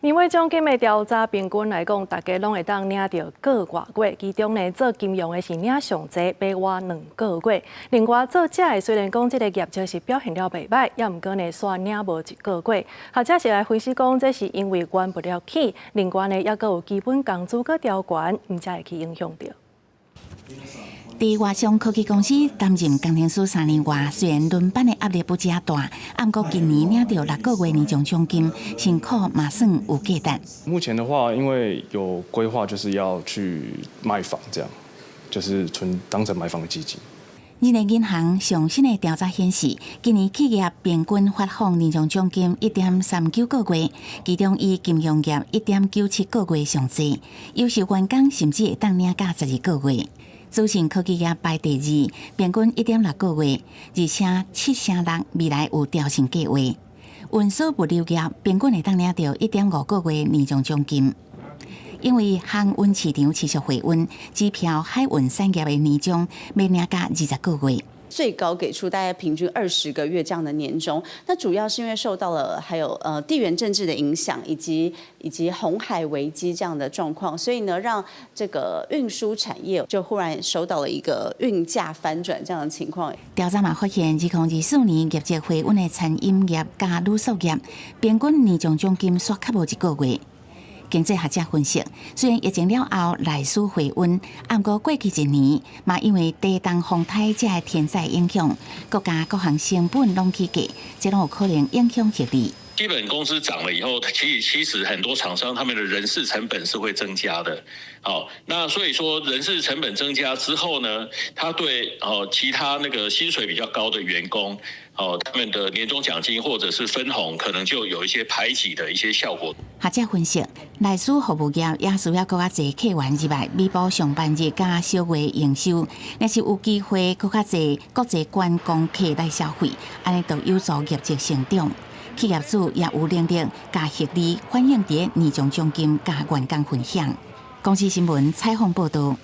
年尾奖金的调查平均来讲，大家拢会当领到个外月，其中呢做金融的是领上济，白活2个月。另外做假的虽然讲这个业绩是表现了袂歹，也毋过呢煞领无1个月。学者是来分析讲，这是因为关不了起，另外呢也阁有基本工资阁调悬，毋才会去影响到。伫外商科技公司担任工程师3年外，虽然轮班的压力不遮大，不过今年领到6个月年终奖金，辛苦嘛算有价值。目前的话，因为有规划，就是要去卖房，这样就是当成买房的基金。日内银行上新的调查显示，今年企业平均发放年终奖金1.39个月，其中以金融业1.97个月上济，优秀员工甚至会当领到12个月。资讯科技业排第2，平均1.6个月，而且7成6未来有调升计划。运输物流业平均会当领到1.5个月年终奖金。因为航运市场持续回温，机票海运产业的年终要领到20个月。最高给出大概平均20个月这样的年终，那主要是因为受到了还有地缘政治的影响，以及红海危机这样的状况，所以呢，让这个运输产业就忽然受到了一个运价翻转这样的情况。调查嘛发现，2024年业绩回稳的餐饮业加旅宿业，平均年终奖金煞较无1个月。经济学者分析，虽然疫情了后内需回温，不过过去1年嘛因为地动风台这的天灾影响，国家各项成本拢起价，这拢有可能影响获利。基本工资涨了以后，其实很多厂商他们的人事成本是会增加的。好，那所以说人事成本增加之后呢，他对其他那个薪水比较高的员工，他们的年终奖金或者是分红，可能就有一些排挤的一些效果。学者分析，内需服务业也需要更加侪客源入来弥补上班日加小月营收，若是有机会更加侪国际观光客来消费，安尼就有助业绩成长。企业主也有能力加获利反映伫年终奖金加员工分享。公司新闻采访报道。